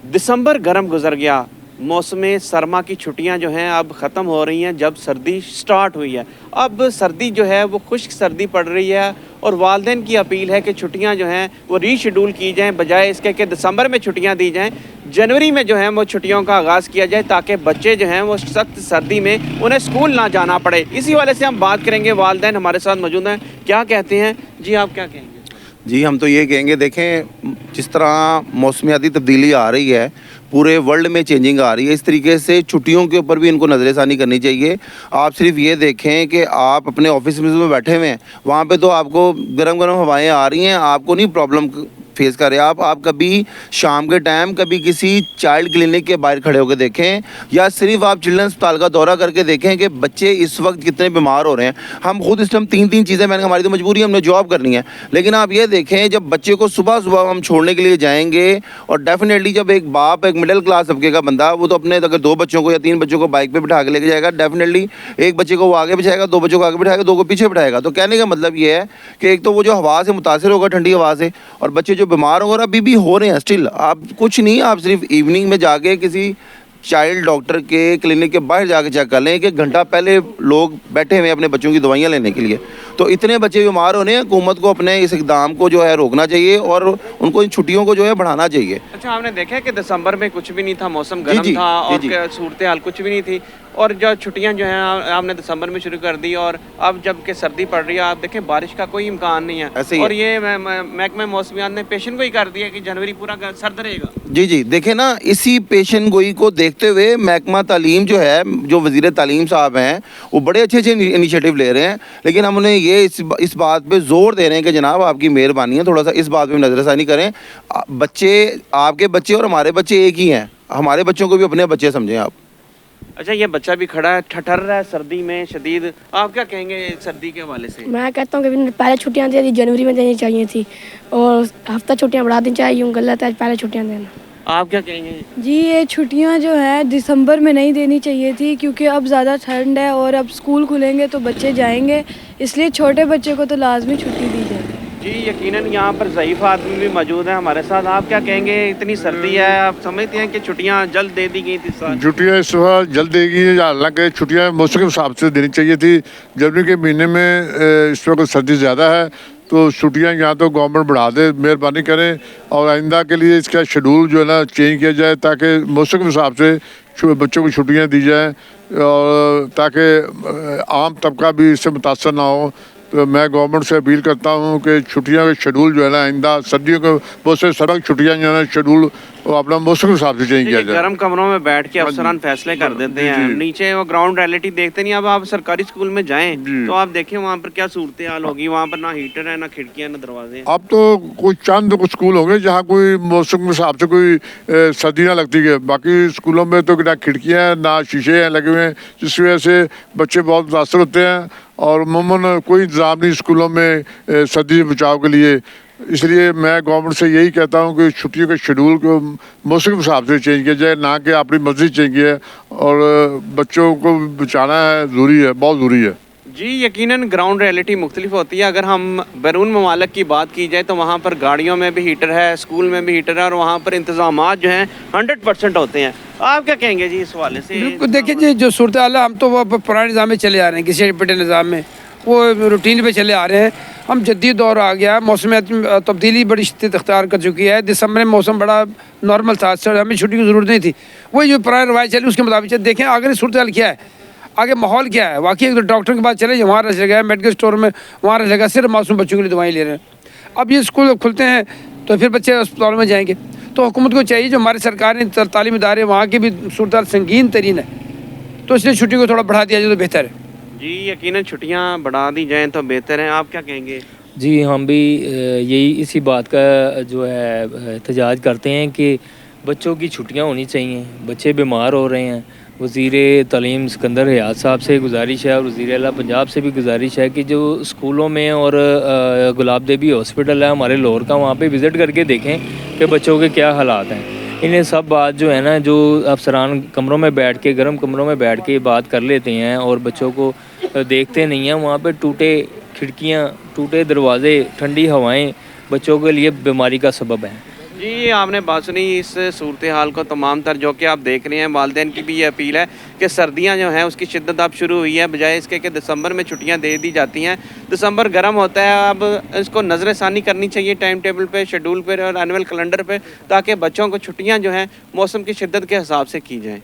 दिसंबर गर्म गुजर गया। मौसम सरमा की छुट्टियां जो हैं अब ख़त्म हो रही हैं जब सर्दी स्टार्ट हुई है। अब सर्दी जो है वो खुश्क सर्दी पड़ रही है और वालिदैन की अपील है कि छुट्टियां जो हैं वो रीशेड्यूल की जाएं, बजाय इसके कि दिसंबर में छुट्टियां दी जाएं, जनवरी में जो है वो छुट्टियों का आगाज़ किया जाए ताकि बच्चे जो हैं वो सख्त सर्दी में उन्हें स्कूल ना जाना पड़े। इसी वाले से हम बात करेंगे। वालिदैन हमारे साथ मौजूद हैं, क्या कहते हैं जी, आप क्या कहेंगे? जी, हम तो ये कहेंगे, देखें जिस तरह मौसमियाती तब्दीली आ रही है, पूरे वर्ल्ड में चेंजिंग आ रही है, इस तरीके से छुट्टियों के ऊपर भी इनको नज़रसानी करनी चाहिए। आप सिर्फ ये देखें कि आप अपने ऑफिस में बैठे हुए हैं, वहाँ पे तो आपको गरम गरम हवाएं आ रही हैं, आपको नहीं प्रॉब्लम फेस कर रहे आप कभी शाम के टाइम कभी किसी चाइल्ड क्लिनिक के बाहर खड़े होकर देखें, या सिर्फ आप चिल्ड्रन अस्पताल का दौरा करके देखें कि बच्चे इस वक्त कितने बीमार हो रहे हैं। हम खुद इस टाइम तीन चीज़ें, मैंने हमारी तो मजबूरी है, हमने जॉब करनी है, लेकिन आप ये देखें जब बच्चे को सुबह सुबह हम छोड़ने के लिए जाएंगे, और डेफिनेटली जब एक बाप एक मिडिल क्लास तबके का बंदा वो तो अपने अगर 2 बच्चों को या 3 बच्चों को बाइक पे बिठा के लेके जाएगा, डेफिनेटली एक बच्चे को वो आगे बिठाएगा, 2 बच्चों को आगे बिठाएगा, 2 को पीछे बिठाएगा। तो कहने का मतलब ये है कि एक तो वो जो हवा से मुतासिर होगा, ठंडी हवा से, और बच्चे जो बीमार होंगे, और अभी भी हो रहे हैं स्टिल। आप कुछ नहीं, आप सिर्फ इवनिंग में जाके किसी चाइल्ड डॉक्टर के क्लिनिक के बाहर जाके चेक कर लें कि घंटा पहले लोग बैठे हुए हैं अपने बच्चों की दवाइयाँ लेने के लिए। तो इतने बच्चे बीमार हो रहे हैं, हुकूमत को अपने इस इक़दाम को जो है रोकना चाहिए और उनको इन छुट्टियों को जो है बढ़ाना चाहिए। अच्छा, आपने देखा है कि दिसंबर में कुछ भी नहीं था, मौसम गर्म था और सूरत हाल कुछ भी नहीं थी, और जो छुट्टियां जो हैं आपने दिसंबर में शुरू कर दी, और अब जब के सर्दी पड़ रही है आप देखें बारिश का कोई इम्कान नहीं है, और ये महकमा मौसमियात ने पेशन गोई कर दिया कि जनवरी पूरा सर्द रहेगा। जी, देखें ना, इसी पेशन गोई को देखते हुए महकमा तालीम जो है, जो वज़ीर तालीम साहब हैं, वो बड़े अच्छे इनिशिएटिव ले रहे हैं, लेकिन हम उन्हें ये इस बात पे जोर दे रहे हैं कि जनाब आपकी मेहरबानी है, थोड़ा सा इस बात पे नज़रसानी करें। बच्चे, आपके बच्चे और हमारे बच्चे एक ही हैं, हमारे बच्चों को भी अपने बच्चे समझें आप। अच्छा, ये बच्चा भी खड़ा है, ठठर रहा है सर्दी में शदीद, आप क्या कहेंगे सर्दी के हवाले से? मैं कहता हूँ कि पहले छुट्टियाँ दे दी, जनवरी में देनी चाहिए थी, और हफ्ता छुट्टियाँ बढ़ा देनी चाहिए, गलत है पहले छुट्टियाँ देना। आप क्या कहेंगे जी? ये छुट्टियां जो है दिसंबर में नहीं देनी चाहिए थी, क्योंकि अब ज़्यादा ठंड है और अब स्कूल खुलेंगे तो बच्चे जाएंगे, इसलिए छोटे बच्चे को तो लाजमी छुट्टी दी जाए। जी, यकीनन यहाँ पर ज़ईफ़ आदमी भी मौजूद है हमारे साथ, आप क्या कहेंगे? इतनी सर्दी है, आप समझते हैं कि छुट्टियाँ जल्द दे दी गई थी? छुट्टियाँ इस बार जल्द देगी, हालांकि छुट्टियाँ मौसम के हिसाब से देनी चाहिए थी। जनवरी के महीने में इस वक्त सर्दी ज़्यादा है, तो छुट्टियाँ यहाँ तो गवर्नमेंट बढ़ा दे, मेहरबानी करें, और आइंदा के लिए इसका शेड्यूल जो है ना चेंज किया जाए, ताकि मौसम के हिसाब से बच्चों को छुट्टियाँ दी जाएँ, और ताकि आम तबका भी इससे मुतासर ना हो। तो मैं गवर्नमेंट से अपील करता हूँ कि छुट्टियों का शेड्यूल जो है ना आइंदा सर्दियों को बहुत से सड़क छुट्टियाँ जो है ना शेड्यूल वो अपना मौसम के हिसाब से चेंज किया जाए। गर्म कमरों में बैठ के अफसरान फैसले कर देते हैं, नीचे वो ग्राउंड रियलिटी देखते नहीं। अब आप सरकारी स्कूल में जाएं तो आप देखें वहाँ पर क्या सूरत हाल होगी, वहाँ पर ना हीटर है, ना खिड़कियाँ, ना दरवाजे। अब तो कुछ चंद कुछ स्कूल होंगे जहाँ कोई मौसम के हिसाब से कोई सर्दी ना लगती है, बाकी स्कूलों में तो ना खिड़कियाँ ना शीशे हैं लगे हुए हैं, जिस वजह से बच्चे बहुत मुतासर होते हैं, और अमूमन कोई इंतज़ाम नहीं स्कूलों में सर्दी से बचाव के लिए। इसलिए मैं गवर्नमेंट से यही कहता हूँ कि छुट्टियों के शेड्यूल को मौसम के हिसाब से चेंज किया जाए, ना कि अपनी मर्जी चेंज किया है, और बच्चों को बचाना है, ज़रूरी है, बहुत ज़रूरी है। जी, यकीनन ग्राउंड रियलिटी मुख्तलिफ होती है। अगर हम बैरून ममालिक की बात की जाए तो वहाँ पर गाड़ियों में भी हीटर है, स्कूल में भी हीटर है, और वहाँ पर इंतजामात जो हैं 100% होते हैं। आप क्या कहेंगे जी इस हवाले से? बिल्कुल, देखिए जी, जो सूरत हाल है, हम तो वो पुराने निज़ाम में चले आ रहे हैं, किसी पिटे निज़ाम में वो रूटीन पे चले आ रहे हैं। हम जदीद दौर आ गया, मौसम तब्दीली बड़ी शिद्दत अख्तियार कर चुकी है। दिसंबर में मौसम बड़ा नॉर्मल था, हमें छुट्टी की ज़रूरत नहीं थी, वही जो पुरानी रवायत चली उसके मुताबिक देखें आगे सूरत हाल क्या है, आगे माहौल क्या है। वाकई एक डॉक्टर के पास चले, वहाँ रह गया, मेडिकल स्टोर में वहाँ रह गया, सिर्फ मासूम बच्चों के लिए दवाएँ ले रहे हैं। अब ये स्कूल खुलते हैं तो फिर बच्चे अस्पतालों में जाएंगे, तो हुकूमत को चाहिए, जो हमारे सरकारी तालीमी इदारे वहाँ की भी सूरत हाल संगीन तरीन है, तो इसलिए छुट्टी को थोड़ा बढ़ा दिया जाए तो बेहतर है। जी, यकीनन छुट्टियाँ बढ़ा दी जाएँ तो बेहतर है। आप क्या कहेंगे? जी, हम भी यही इसी बात का जो है एहतजाज करते हैं कि बच्चों की छुट्टियां होनी चाहिए, बच्चे बीमार हो रहे हैं। वज़ीर तालीम सिकंदर हयात साहब से गुजारिश है, और वज़ीर आला पंजाब से भी गुजारिश है कि जो स्कूलों में और गुलाब देवी हॉस्पिटल है हमारे लाहौर का, वहाँ पे विज़िट करके देखें कि बच्चों के क्या हालात हैं। इन्हें सब बात जो है ना, जो अफसरान कमरों में बैठ के, गर्म कमरों में बैठ के बात कर लेते हैं और बच्चों को देखते नहीं हैं, वहाँ पे टूटे खिड़कियाँ, टूटे दरवाजे, ठंडी हवाएं बच्चों के लिए बीमारी का सबब है। जी, ये आपने बात सुनी इस सूरत हाल को तमाम तर जो कि आप देख रहे हैं। वालिदैन की भी ये अपील है कि सर्दियां जो हैं उसकी शिद्दत अब शुरू हुई है, बजाय इसके कि दिसंबर में छुट्टियां दे दी जाती हैं। दिसंबर गर्म होता है, अब इसको नज़रसानी करनी चाहिए टाइम टेबल पे, शेड्यूल पे और एनुअल कैलेंडर पे, ताकि बच्चों को छुट्टियां जो हैं मौसम की शिद्दत के हिसाब से की जाएँ।